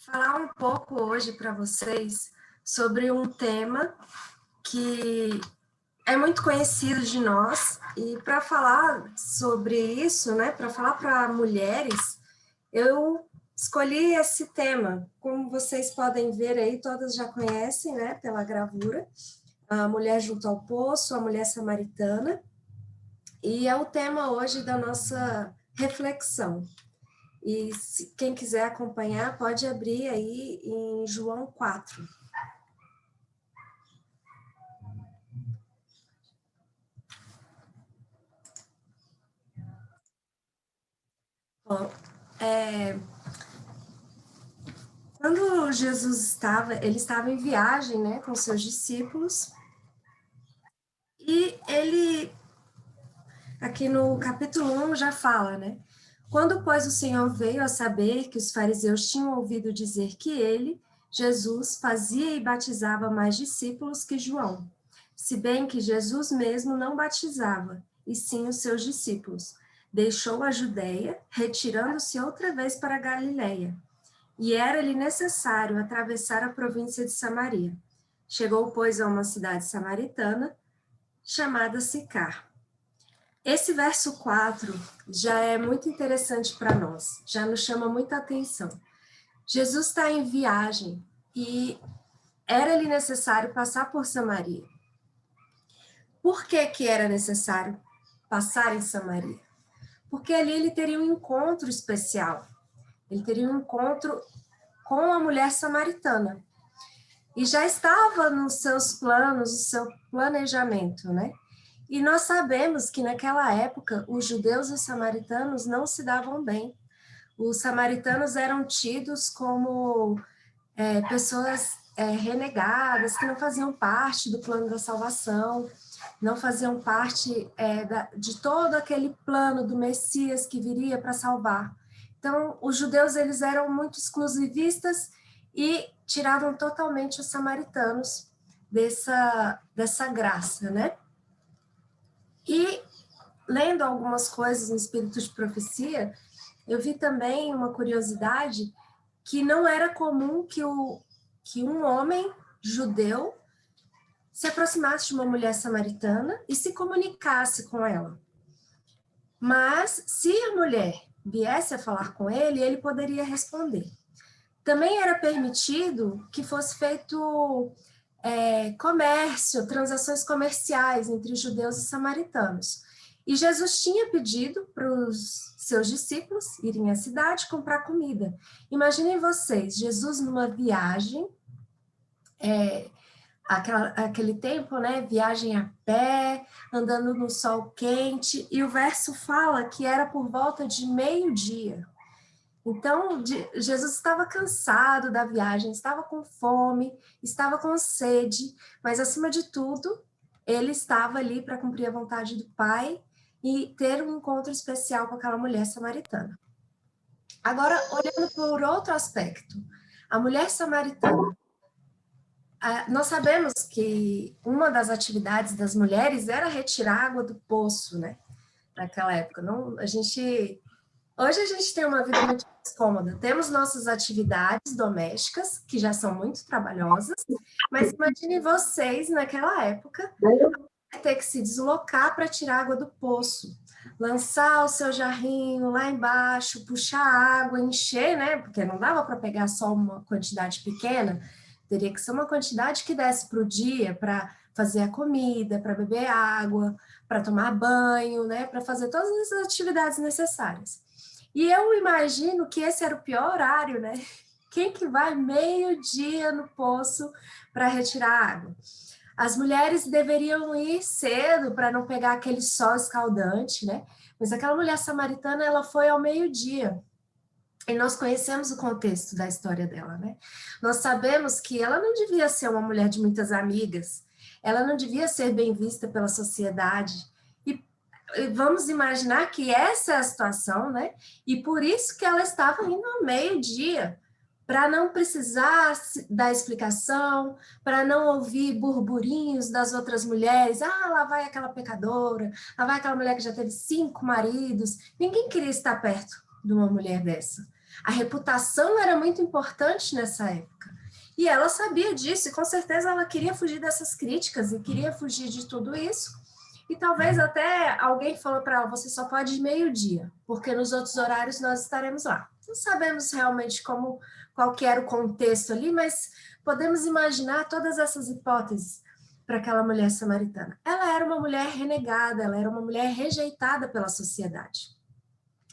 falar um pouco hoje para vocês sobre um tema que é muito conhecido de nós, e para falar sobre isso, né, para falar para mulheres, eu escolhi esse tema. Como vocês podem ver aí, todas já conhecem, né, pela gravura, a mulher junto ao poço, a mulher samaritana, e é o tema hoje da nossa reflexão. E quem quiser acompanhar, pode abrir aí em João 4. Bom, quando Jesus ele estava em viagem, né, com seus discípulos, e ele, aqui no capítulo 1 já fala, né, quando, pois, o Senhor veio a saber que os fariseus tinham ouvido dizer que ele, Jesus, fazia e batizava mais discípulos que João, se bem que Jesus mesmo não batizava, e sim os seus discípulos, deixou a Judeia, retirando-se outra vez para a Galileia. E era-lhe necessário atravessar a província de Samaria. Chegou, pois, a uma cidade samaritana, chamada Sicar. Esse verso 4 já é muito interessante para nós, já nos chama muita atenção. Jesus está em viagem e era-lhe necessário passar por Samaria. Por que que era necessário passar em Samaria? Porque ali ele teria um encontro especial. Ele teria um encontro com a mulher samaritana. E já estava nos seus planos, no seu planejamento, né? E nós sabemos que naquela época os judeus e os samaritanos não se davam bem. Os samaritanos eram tidos como pessoas renegadas, que não faziam parte do plano da salvação, não faziam parte de todo aquele plano do Messias que viria para salvar. Então, os judeus eles eram muito exclusivistas e tiravam totalmente os samaritanos dessa graça, né? E, lendo algumas coisas no Espírito de Profecia, eu vi também uma curiosidade que não era comum que um homem judeu se aproximasse de uma mulher samaritana e se comunicasse com ela. Mas, se a mulher viesse a falar com ele, ele poderia responder. Também era permitido que fosse feito comércio, transações comerciais entre judeus e samaritanos. E Jesus tinha pedido para os seus discípulos irem à cidade comprar comida. Imaginem vocês, Jesus numa viagem, aquele tempo, né? Viagem a pé, andando no sol quente, e o verso fala que era por volta de meio-dia. Então, Jesus estava cansado da viagem, estava com fome, estava com sede, mas, acima de tudo, ele estava ali para cumprir a vontade do Pai e ter um encontro especial com aquela mulher samaritana. Agora, olhando por outro aspecto, a mulher samaritana, nós sabemos que uma das atividades das mulheres era retirar água do poço, né? Naquela época. Não, hoje a gente tem uma vida muito mais cômoda. Temos nossas atividades domésticas, que já são muito trabalhosas, mas imagine vocês, naquela época, ter que se deslocar para tirar água do poço, lançar o seu jarrinho lá embaixo, puxar água, encher, né? Porque não dava para pegar só uma quantidade pequena, teria que ser uma quantidade que desse para o dia, para fazer a comida, para beber água, para tomar banho, né? Para fazer todas as atividades necessárias. E eu imagino que esse era o pior horário, né? Quem que vai meio-dia no poço para retirar água? As mulheres deveriam ir cedo para não pegar aquele sol escaldante, né? Mas aquela mulher samaritana, ela foi ao meio-dia. E nós conhecemos o contexto da história dela, né? Nós sabemos que ela não devia ser uma mulher de muitas amigas, ela não devia ser bem vista pela sociedade. E vamos imaginar que essa é a situação, né? E por isso que ela estava indo ao meio-dia, para não precisar dar explicação, para não ouvir burburinhos das outras mulheres. Ah, lá vai aquela pecadora, lá vai aquela mulher que já teve 5 maridos. Ninguém queria estar perto de uma mulher dessa. A reputação era muito importante nessa época. E ela sabia disso, e com certeza ela queria fugir dessas críticas e queria fugir de tudo isso. E talvez até alguém falou para ela, você só pode ir meio-dia, porque nos outros horários nós estaremos lá. Não sabemos realmente qual que era o contexto ali, mas podemos imaginar todas essas hipóteses para aquela mulher samaritana. Ela era uma mulher renegada, ela era uma mulher rejeitada pela sociedade.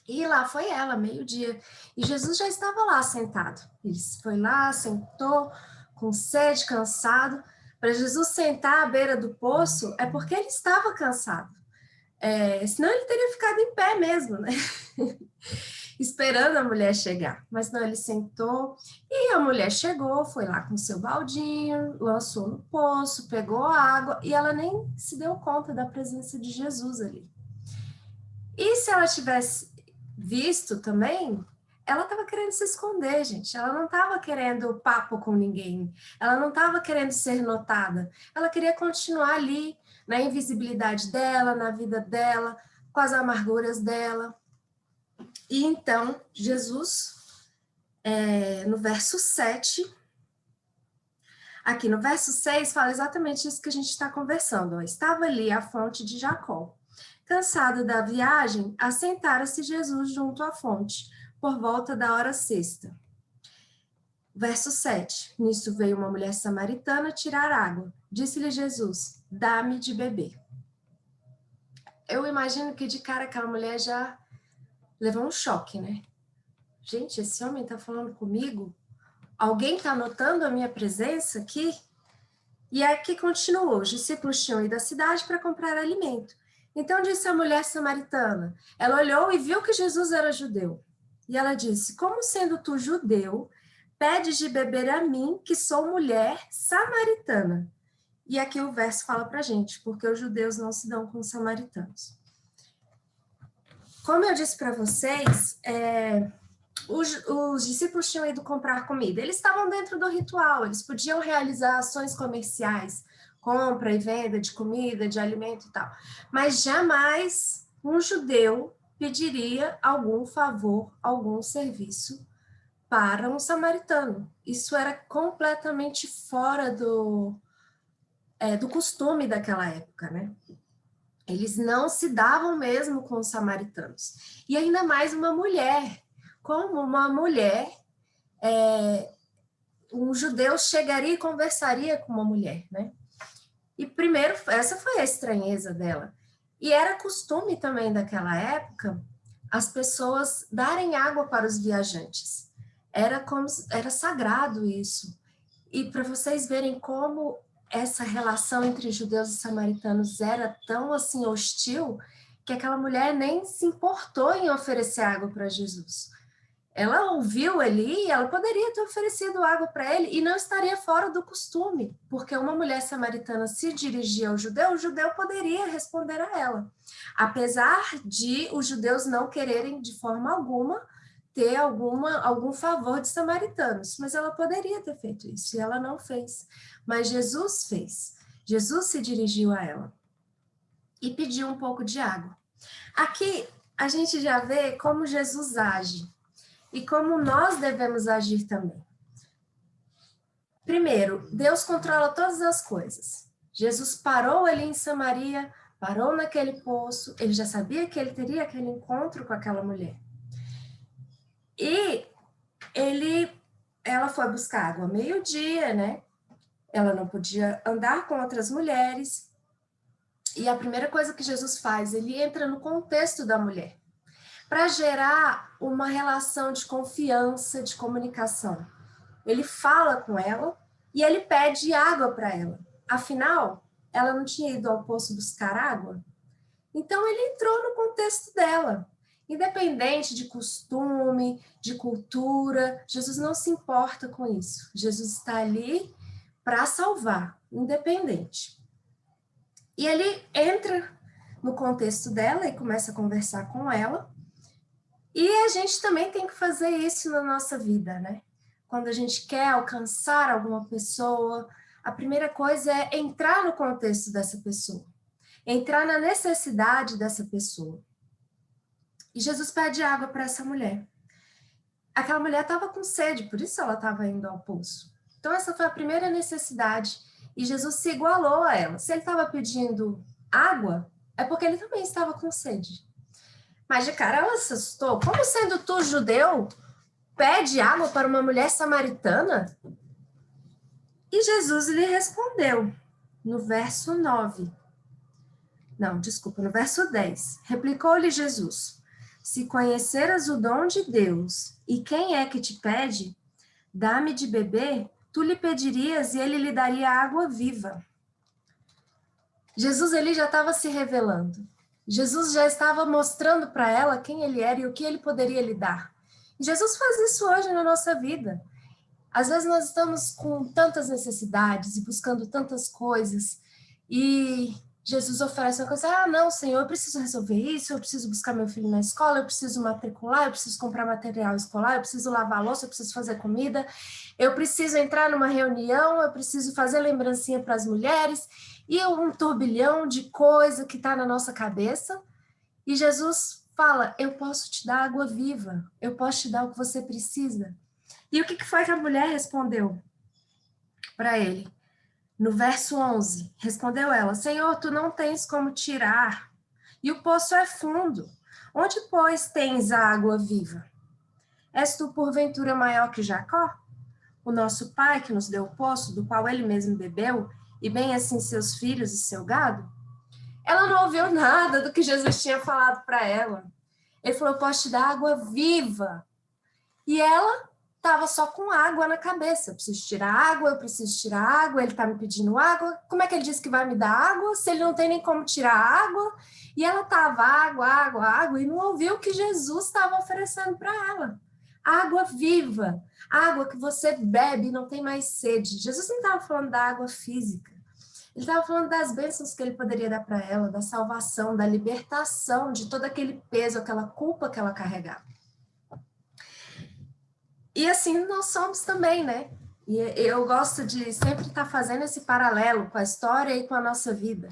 E lá foi ela, meio-dia. E Jesus já estava lá sentado. Ele foi lá, sentou, com sede, cansado. Para Jesus sentar à beira do poço, é porque ele estava cansado. Senão ele teria ficado em pé mesmo, né? Esperando a mulher chegar. Mas não, ele sentou e a mulher chegou, foi lá com seu baldinho, lançou no poço, pegou a água e ela nem se deu conta da presença de Jesus ali. E se ela tivesse visto também, ela estava querendo se esconder, gente. Ela não estava querendo papo com ninguém. Ela não estava querendo ser notada. Ela queria continuar ali, na invisibilidade dela, na vida dela, com as amarguras dela. E então, Jesus, no verso 7, aqui no verso 6, fala exatamente isso que a gente está conversando. Ó. Estava ali a fonte de Jacó. Cansado da viagem, assentara-se Jesus junto à fonte, por volta da hora sexta. Verso 7. Nisso veio uma mulher samaritana tirar água. Disse-lhe Jesus, dá-me de beber. Eu imagino que de cara aquela mulher já levou um choque, né? Gente, esse homem está falando comigo? Alguém está notando a minha presença aqui? E aqui continuou, os discípulos tinham ido à cidade para comprar alimento. Então disse a mulher samaritana, ela olhou e viu que Jesus era judeu. E ela disse, como sendo tu judeu, pedes de beber a mim, que sou mulher samaritana. E aqui o verso fala para a gente, porque os judeus não se dão com os samaritanos. Como eu disse para vocês, os discípulos tinham ido comprar comida. Eles estavam dentro do ritual, eles podiam realizar ações comerciais, compra e venda de comida, de alimento e tal. Mas jamais um judeu pediria algum favor, algum serviço para um samaritano. Isso era completamente fora do costume daquela época, né? Eles não se davam mesmo com os samaritanos. E ainda mais uma mulher. Como uma mulher, um judeu chegaria e conversaria com uma mulher, né? E primeiro, essa foi a estranheza dela. E era costume também daquela época as pessoas darem água para os viajantes. Era sagrado isso. E para vocês verem como essa relação entre judeus e samaritanos era tão assim hostil, que aquela mulher nem se importou em oferecer água para Jesus. Ela ouviu ali, ela poderia ter oferecido água para ele e não estaria fora do costume, porque uma mulher samaritana se dirigia ao judeu, o judeu poderia responder a ela. Apesar de os judeus não quererem de forma alguma ter algum favor de samaritanos, mas ela poderia ter feito isso e ela não fez. Mas Jesus fez. Jesus se dirigiu a ela e pediu um pouco de água. Aqui a gente já vê como Jesus age. E como nós devemos agir também. Primeiro, Deus controla todas as coisas. Jesus parou ali em Samaria, parou naquele poço, ele já sabia que ele teria aquele encontro com aquela mulher. E ela foi buscar água meio-dia, né? Ela não podia andar com outras mulheres. E a primeira coisa que Jesus faz, ele entra no contexto da mulher, para gerar uma relação de confiança, de comunicação. Ele fala com ela e ele pede água para ela. Afinal, ela não tinha ido ao poço buscar água? Então, ele entrou no contexto dela. Independente de costume, de cultura, Jesus não se importa com isso. Jesus está ali para salvar, independente. E ele entra no contexto dela e começa a conversar com ela. E a gente também tem que fazer isso na nossa vida, né? Quando a gente quer alcançar alguma pessoa, a primeira coisa é entrar no contexto dessa pessoa, entrar na necessidade dessa pessoa. E Jesus pede água para essa mulher. aquela mulher estava com sede, por isso ela estava indo ao poço. Então, essa foi a primeira necessidade. E Jesus se igualou a ela. Se ele estava pedindo água, é porque ele também estava com sede. Mas de cara ela se assustou. Como sendo tu judeu, pede água para uma mulher samaritana? E Jesus lhe respondeu, no verso 9. Não, desculpa, no verso 10. Replicou-lhe Jesus: se conheceras o dom de Deus e quem é que te pede, dá-me de beber, tu lhe pedirias e ele lhe daria água viva. Jesus ele já estava se revelando. Jesus já estava mostrando para ela quem ele era e o que ele poderia lhe dar. E Jesus faz isso hoje na nossa vida. Às vezes nós estamos com tantas necessidades e buscando tantas coisas e Jesus oferece uma coisa, não, Senhor, eu preciso resolver isso, eu preciso buscar meu filho na escola, eu preciso matricular, eu preciso comprar material escolar, eu preciso lavar a louça, eu preciso fazer comida, eu preciso entrar numa reunião, eu preciso fazer lembrancinha para as mulheres, e um turbilhão de coisa que está na nossa cabeça, e Jesus fala, eu posso te dar água viva, eu posso te dar o que você precisa. E o que foi que a mulher respondeu para ele? No verso 11, respondeu ela, Senhor, tu não tens como tirar, e o poço é fundo. Onde, pois, tens a água viva? És tu, porventura, maior que Jacó? O nosso pai, que nos deu o poço, do qual ele mesmo bebeu, e bem assim seus filhos e seu gado? Ela não ouviu nada do que Jesus tinha falado para ela. Ele falou, eu posso te dar água viva. E ela estava só com água na cabeça. Eu preciso tirar água, eu preciso tirar água, ele está me pedindo água. Como é que ele disse que vai me dar água se ele não tem nem como tirar água? E ela estava água, água, água, e não ouviu o que Jesus estava oferecendo para ela. Água viva, água que você bebe e não tem mais sede. Jesus não estava falando da água física. Ele estava falando das bênçãos que ele poderia dar para ela, da salvação, da libertação de todo aquele peso, aquela culpa que ela carregava. E assim nós somos também, né? E eu gosto de sempre estar fazendo esse paralelo com a história e com a nossa vida,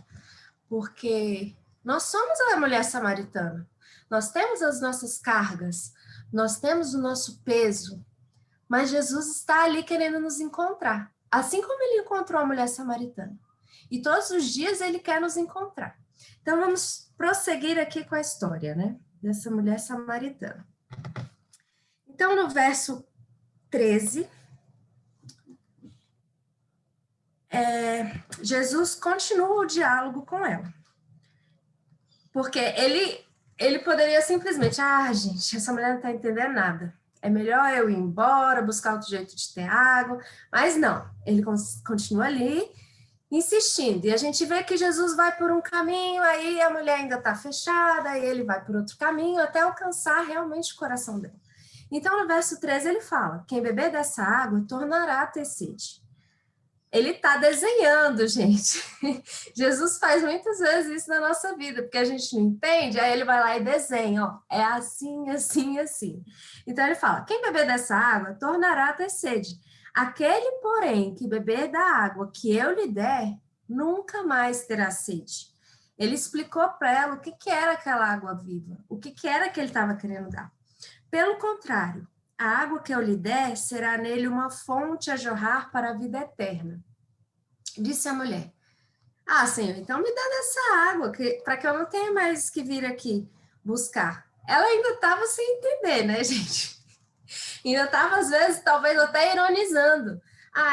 porque nós somos a mulher samaritana, nós temos as nossas cargas, nós temos o nosso peso, mas Jesus está ali querendo nos encontrar, assim como ele encontrou a mulher samaritana. E todos os dias ele quer nos encontrar. Então vamos prosseguir aqui com a história, né? Dessa mulher samaritana. Então no verso 13, Jesus continua o diálogo com ela. Porque ele poderia simplesmente, gente, essa mulher não está entendendo nada. É melhor eu ir embora, buscar outro jeito de ter água. Mas não, ele continua ali, insistindo. E a gente vê que Jesus vai por um caminho, aí a mulher ainda está fechada, aí ele vai por outro caminho, até alcançar realmente o coração dela. Então, no verso 13, ele fala, quem beber dessa água tornará a ter sede. Ele está desenhando, gente. Jesus faz muitas vezes isso na nossa vida, porque a gente não entende, aí ele vai lá e desenha, ó, é assim, assim, assim. Então ele fala, quem beber dessa água tornará a ter sede. Aquele, porém, que beber da água que eu lhe der, nunca mais terá sede. Ele explicou para ela o que era aquela água viva, o que era que ele estava querendo dar. Pelo contrário, a água que eu lhe der será nele uma fonte a jorrar para a vida eterna. Disse a mulher, Senhor, então me dá dessa água, para que eu não tenha mais que vir aqui buscar. Ela ainda estava sem entender, né, gente? Ainda estava, às vezes, talvez até ironizando.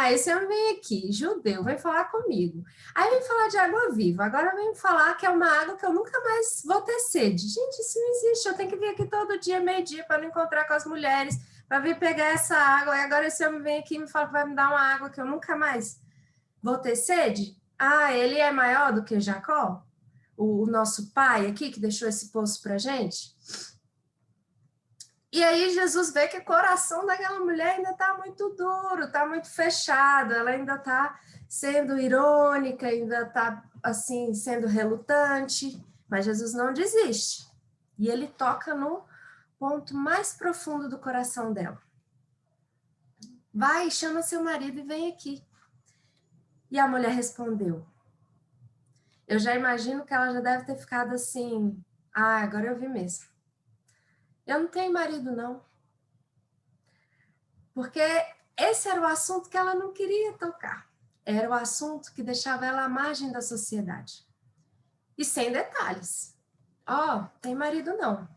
Esse homem vem aqui, judeu, vem falar comigo. Aí vem falar de água viva, agora vem falar que é uma água que eu nunca mais vou ter sede. Gente, isso não existe, eu tenho que vir aqui todo dia, meio-dia, para não encontrar com as mulheres, para vir pegar essa água, e agora esse homem vem aqui e me fala que vai me dar uma água que eu nunca mais vou ter sede? Ele é maior do que Jacó? O nosso pai aqui, que deixou esse poço para a gente? E aí Jesus vê que o coração daquela mulher ainda está muito duro, está muito fechado, ela ainda está sendo irônica, ainda está, assim, sendo relutante, mas Jesus não desiste. E ele toca no ponto mais profundo do coração dela. Vai, chama seu marido e vem aqui. E a mulher respondeu. Eu já imagino que ela já deve ter ficado assim, agora eu vi mesmo. Eu não tenho marido, não. porque esse era o assunto que ela não queria tocar. Era o assunto que deixava ela à margem da sociedade. E sem detalhes. Tem marido não.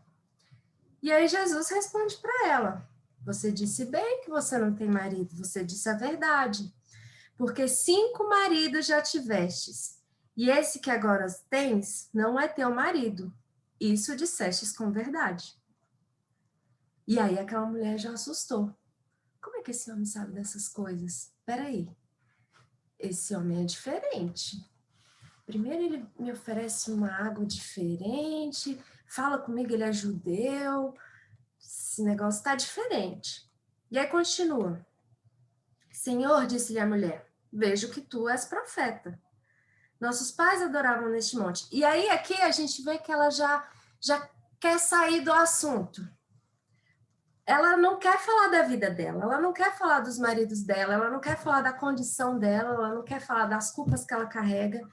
E aí Jesus responde para ela: você disse bem que você não tem marido, você disse a verdade. Porque 5 maridos já tivestes, e esse que agora tens não é teu marido. Isso dissestes com verdade. E aí aquela mulher já assustou. Como é que esse homem sabe dessas coisas? Peraí, esse homem é diferente. Primeiro ele me oferece uma água diferente, fala comigo, ele é judeu, esse negócio está diferente. E aí continua. Senhor, disse-lhe a mulher, vejo que tu és profeta. Nossos pais adoravam neste monte. E aí aqui a gente vê que ela já quer sair do assunto. Ela não quer falar da vida dela, ela não quer falar dos maridos dela, ela não quer falar da condição dela, ela não quer falar das culpas que ela carrega.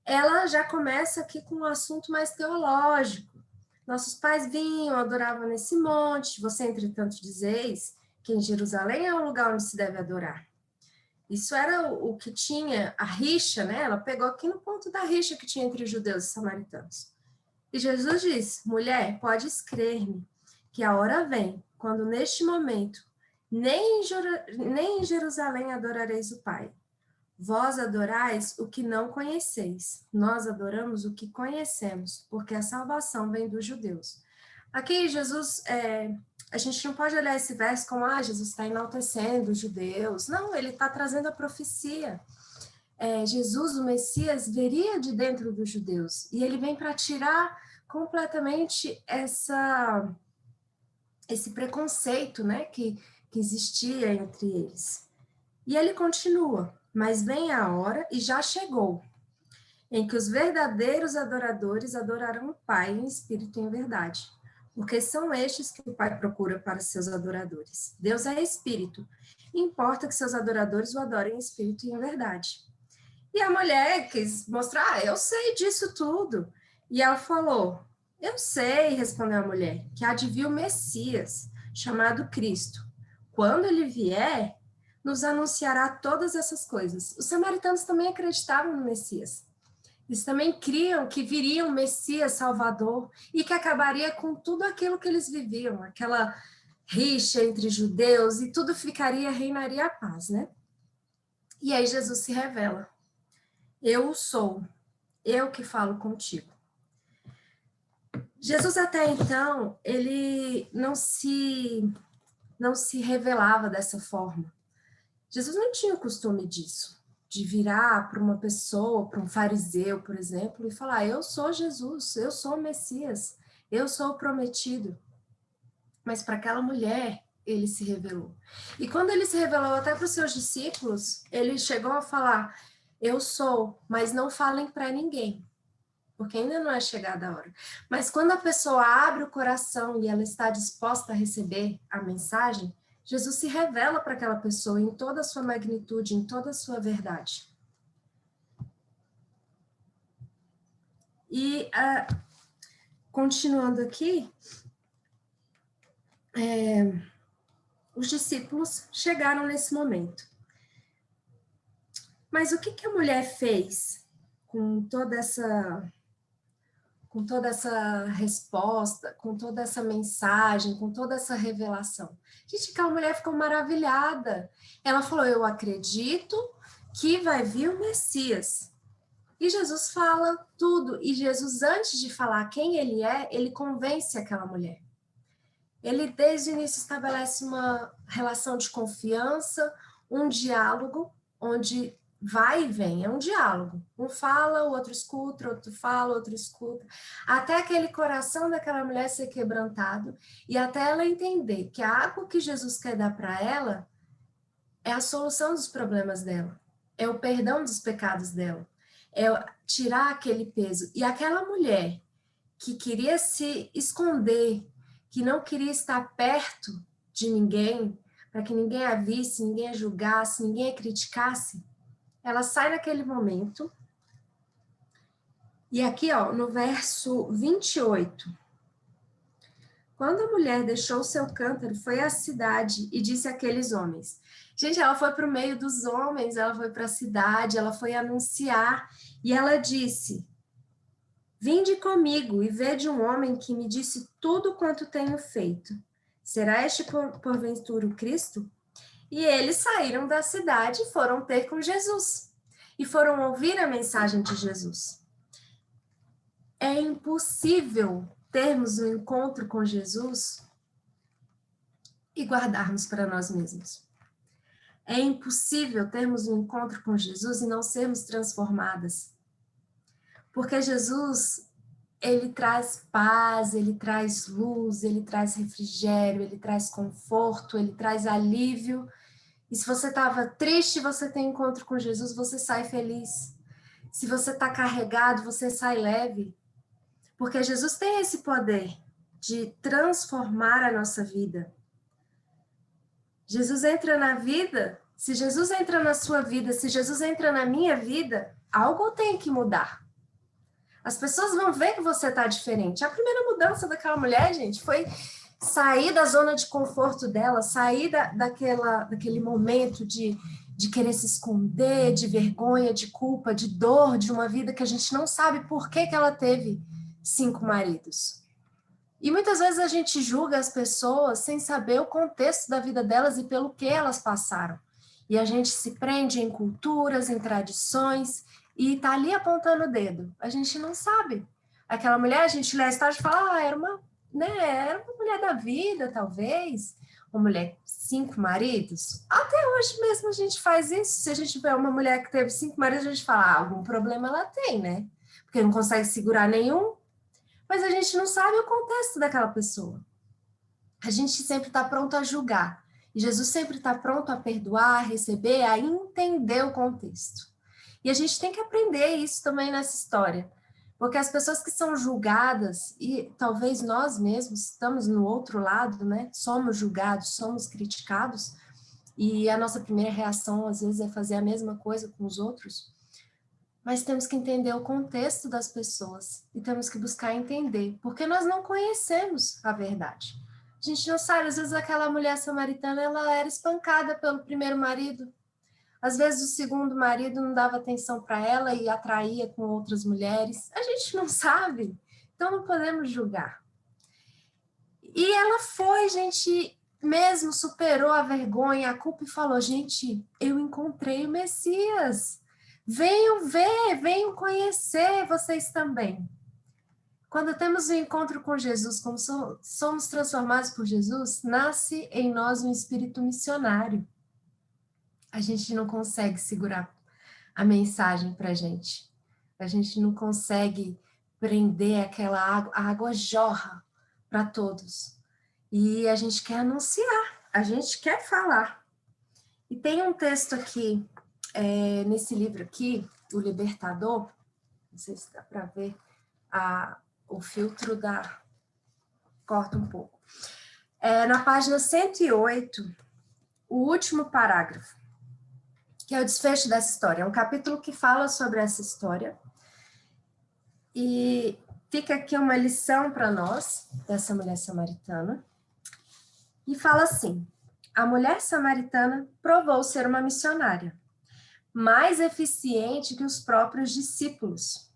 Ela já começa aqui com um assunto mais teológico. Nossos pais vinham, adoravam nesse monte, você, entretanto, dizeis que em Jerusalém é o lugar onde se deve adorar. Isso era o que tinha, a rixa, né? Ela pegou aqui no ponto da rixa que tinha entre judeus e samaritanos. E Jesus disse, mulher, podes crer-me, que a hora vem, quando neste momento, nem em Jerusalém adorareis o Pai. Vós adorais o que não conheceis, nós adoramos o que conhecemos, porque a salvação vem dos judeus. Aqui, Jesus, a gente não pode olhar esse verso como, Jesus está enaltecendo os judeus. Não, ele está trazendo a profecia. Jesus, o Messias, viria de dentro dos judeus, e ele vem para tirar completamente esse preconceito, né, que existia entre eles. E ele continua, mas vem a hora, e já chegou, em que os verdadeiros adoradores adorarão o Pai em espírito e em verdade, porque são estes que o Pai procura para seus adoradores. Deus é espírito, e importa que seus adoradores o adorem em espírito e em verdade. E a mulher quis mostrar, eu sei disso tudo. E ela falou, eu sei, respondeu a mulher, que há de vir o Messias, chamado Cristo. Quando ele vier, nos anunciará todas essas coisas. Os samaritanos também acreditavam no Messias. Eles também criam que viria um Messias Salvador e que acabaria com tudo aquilo que eles viviam, aquela rixa entre judeus, e tudo reinaria a paz, né? E aí Jesus se revela. Eu sou, eu que falo contigo. Jesus até então, ele não se revelava dessa forma. Jesus não tinha o costume disso, de virar para uma pessoa, para um fariseu, por exemplo, e falar, eu sou Jesus, eu sou o Messias, eu sou o prometido. Mas para aquela mulher, ele se revelou. E quando ele se revelou até para os seus discípulos, ele chegou a falar, eu sou, mas não falem para ninguém, porque ainda não é chegada a hora. Mas quando a pessoa abre o coração e ela está disposta a receber a mensagem, Jesus se revela para aquela pessoa em toda a sua magnitude, em toda a sua verdade. E, continuando aqui, os discípulos chegaram nesse momento. Mas o que a mulher fez com toda essa resposta, com toda essa mensagem, com toda essa revelação? Gente, aquela mulher ficou maravilhada. Ela falou, eu acredito que vai vir o Messias. E Jesus fala tudo. E Jesus, antes de falar quem ele é, ele convence aquela mulher. Ele, desde o início, estabelece uma relação de confiança, um diálogo, onde vai e vem, é um diálogo. Um fala, o outro escuta, outro fala, outro escuta, até aquele coração daquela mulher ser quebrantado e até ela entender que a água que Jesus quer dar para ela é a solução dos problemas dela, é o perdão dos pecados dela, é tirar aquele peso. E aquela mulher que queria se esconder, que não queria estar perto de ninguém, para que ninguém a visse, ninguém a julgasse, ninguém a criticasse, ela sai naquele momento. E aqui, no verso 28, Quando a mulher deixou o seu cântaro, foi à cidade e disse àqueles homens. Gente, ela foi para o meio dos homens, ela foi para a cidade, ela foi anunciar, e ela disse: Vinde comigo e vede um homem que me disse tudo quanto tenho feito. Será este porventura o Cristo? E eles saíram da cidade e foram ter com Jesus. E foram ouvir a mensagem de Jesus. É impossível termos um encontro com Jesus e guardarmos para nós mesmos. É impossível termos um encontro com Jesus e não sermos transformadas. Porque Jesus, ele traz paz, ele traz luz, ele traz refrigério, ele traz conforto, ele traz alívio. E se você estava triste, você tem encontro com Jesus, você sai feliz. Se você está carregado, você sai leve. Porque Jesus tem esse poder de transformar a nossa vida. Jesus entra na vida, se Jesus entra na sua vida, se Jesus entra na minha vida, algo tem que mudar. As pessoas vão ver que você está diferente. A primeira mudança daquela mulher, gente, foi sair da zona de conforto dela, sair daquele momento de querer se esconder, de vergonha, de culpa, de dor, de uma vida que a gente não sabe por que ela teve 5 maridos. E muitas vezes a gente julga as pessoas sem saber o contexto da vida delas e pelo que elas passaram. E a gente se prende em culturas, em tradições, e tá ali apontando o dedo. A gente não sabe. Aquela mulher, a gente lê a história e fala, era uma mulher da vida, talvez. Uma mulher com 5 maridos. Até hoje mesmo a gente faz isso. Se a gente vê uma mulher que teve 5 maridos, a gente fala, algum problema ela tem, né? Porque não consegue segurar nenhum. Mas a gente não sabe o contexto daquela pessoa. A gente sempre está pronto a julgar. E Jesus sempre está pronto a perdoar, a receber, a entender o contexto. E a gente tem que aprender isso também nessa história. Porque as pessoas que são julgadas, e talvez nós mesmos estamos no outro lado, né? Somos julgados, somos criticados, e a nossa primeira reação, às vezes, é fazer a mesma coisa com os outros. Mas temos que entender o contexto das pessoas e temos que buscar entender, porque nós não conhecemos a verdade. A gente não sabe, às vezes aquela mulher samaritana, ela era espancada pelo primeiro marido. Às vezes o segundo marido não dava atenção para ela e atraía com outras mulheres. A gente não sabe, então não podemos julgar. E ela foi, gente, mesmo superou a vergonha, a culpa e falou, gente, eu encontrei o Messias. Venham ver, venham conhecer vocês também. Quando temos um encontro com Jesus, como somos transformados por Jesus, nasce em nós um espírito missionário. A gente não consegue segurar a mensagem para a gente. A gente não consegue prender aquela água, a água jorra para todos. E a gente quer anunciar, a gente quer falar. E tem um texto aqui, nesse livro aqui, O Libertador, não sei se dá para ver, o filtro corta um pouco. Na página 108, o último parágrafo, que é o desfecho dessa história. É um capítulo que fala sobre essa história. E fica aqui uma lição para nós, dessa mulher samaritana. E fala assim, a mulher samaritana provou ser uma missionária, mais eficiente que os próprios discípulos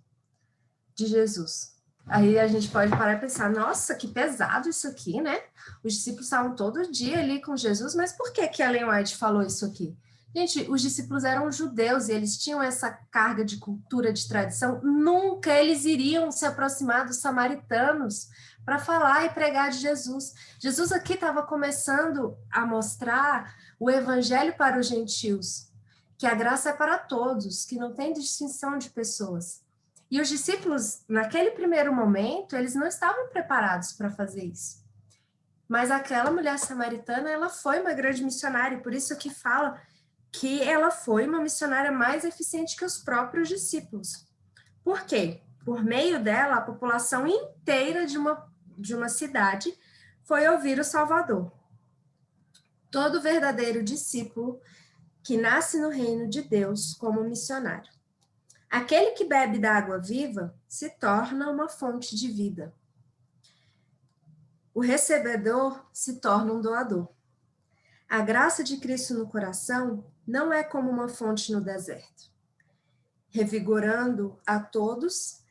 de Jesus. Aí a gente pode parar e pensar, nossa, que pesado isso aqui, né? Os discípulos estavam todo dia ali com Jesus, mas por que Ellen White falou isso aqui? Gente, os discípulos eram judeus e eles tinham essa carga de cultura, de tradição, nunca eles iriam se aproximar dos samaritanos para falar e pregar de Jesus. Jesus aqui estava começando a mostrar o evangelho para os gentios, que a graça é para todos, que não tem distinção de pessoas. E os discípulos, naquele primeiro momento, eles não estavam preparados para fazer isso. Mas aquela mulher samaritana, ela foi uma grande missionária, por isso que fala que ela foi uma missionária mais eficiente que os próprios discípulos. Por quê? Por meio dela, a população inteira de uma cidade foi ouvir o Salvador. Todo verdadeiro discípulo que nasce no reino de Deus como missionário. Aquele que bebe da água viva se torna uma fonte de vida. O recebedor se torna um doador. A graça de Cristo no coração não é como uma fonte no deserto, revigorando a todos.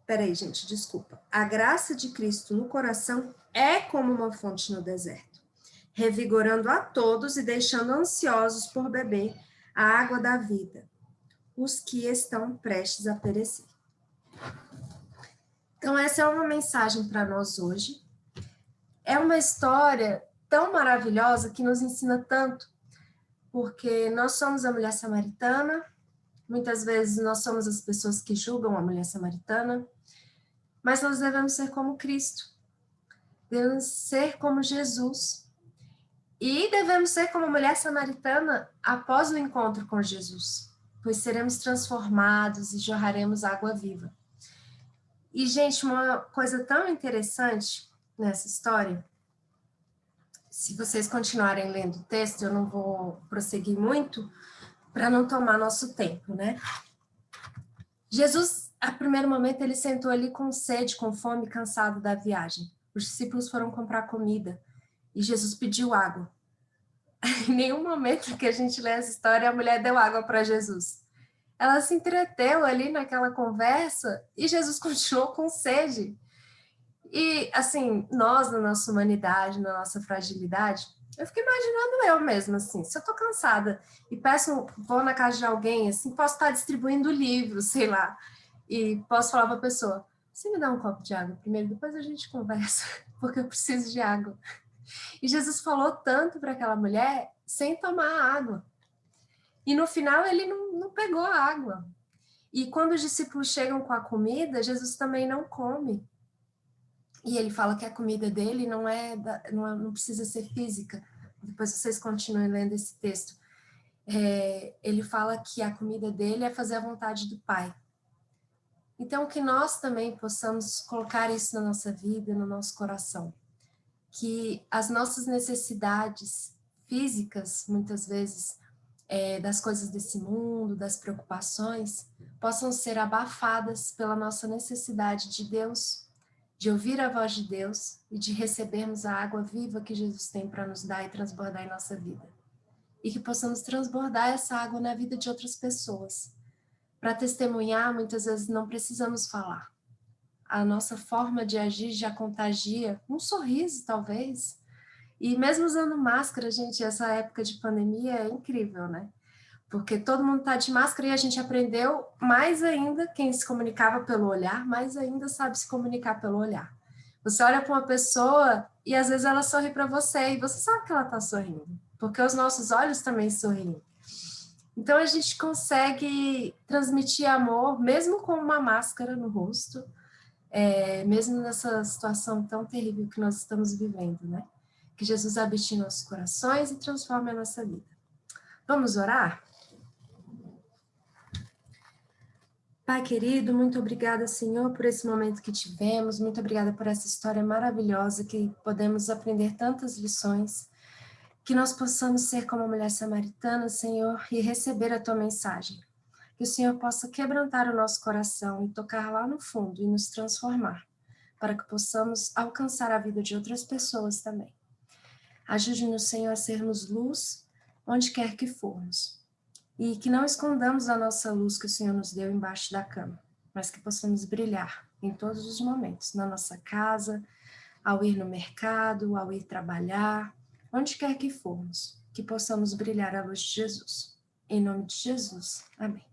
Peraí, gente, desculpa. A graça de Cristo no coração é como uma fonte no deserto, revigorando a todos e deixando ansiosos por beber a água da vida, os que estão prestes a perecer. Então, essa é uma mensagem para nós hoje. É uma história tão maravilhosa que nos ensina tanto, porque nós somos a mulher samaritana, muitas vezes nós somos as pessoas que julgam a mulher samaritana, mas nós devemos ser como Cristo, devemos ser como Jesus, e devemos ser como a mulher samaritana após o encontro com Jesus, pois seremos transformados e jorraremos água viva. E, gente, uma coisa tão interessante nessa história, se vocês continuarem lendo o texto, eu não vou prosseguir muito, para não tomar nosso tempo, né? Jesus, a primeiro momento, ele sentou ali com sede, com fome, cansado da viagem. Os discípulos foram comprar comida e Jesus pediu água. Em nenhum momento que a gente lê essa história, a mulher deu água para Jesus. Ela se entreteu ali naquela conversa e Jesus continuou com sede. E, assim, nós, na nossa humanidade, na nossa fragilidade, eu fico imaginando eu mesma, assim, se eu tô cansada e vou na casa de alguém, assim, posso estar distribuindo livros, sei lá, e posso falar para a pessoa, você me dá um copo de água primeiro, depois a gente conversa, porque eu preciso de água. E Jesus falou tanto para aquela mulher sem tomar água. E no final ele não pegou a água. E quando os discípulos chegam com a comida, Jesus também não come. E ele fala que a comida dele não precisa ser física. Depois vocês continuem lendo esse texto. Ele fala que a comida dele é fazer a vontade do Pai. Então, que nós também possamos colocar isso na nossa vida, no nosso coração. Que as nossas necessidades físicas, muitas vezes, das coisas desse mundo, das preocupações, possam ser abafadas pela nossa necessidade de Deus, de ouvir a voz de Deus e de recebermos a água viva que Jesus tem para nos dar e transbordar em nossa vida. E que possamos transbordar essa água na vida de outras pessoas. Para testemunhar, muitas vezes não precisamos falar. A nossa forma de agir já contagia, um sorriso talvez. E mesmo usando máscara, gente, essa época de pandemia é incrível, né? Porque todo mundo está de máscara e a gente aprendeu mais ainda, quem se comunicava pelo olhar, mais ainda sabe se comunicar pelo olhar. Você olha para uma pessoa e às vezes ela sorri para você e você sabe que ela está sorrindo, porque os nossos olhos também sorriem. Então a gente consegue transmitir amor mesmo com uma máscara no rosto, mesmo nessa situação tão terrível que nós estamos vivendo, né? Que Jesus habite em nossos corações e transforme a nossa vida. Vamos orar? Pai querido, muito obrigada, Senhor, por esse momento que tivemos, muito obrigada por essa história maravilhosa, que podemos aprender tantas lições, que nós possamos ser como a mulher samaritana, Senhor, e receber a Tua mensagem. Que o Senhor possa quebrantar o nosso coração e tocar lá no fundo e nos transformar, para que possamos alcançar a vida de outras pessoas também. Ajude-nos, Senhor, a sermos luz onde quer que formos. E que não escondamos a nossa luz que o Senhor nos deu embaixo da cama, mas que possamos brilhar em todos os momentos, na nossa casa, ao ir no mercado, ao ir trabalhar, onde quer que formos, que possamos brilhar a luz de Jesus. Em nome de Jesus, amém.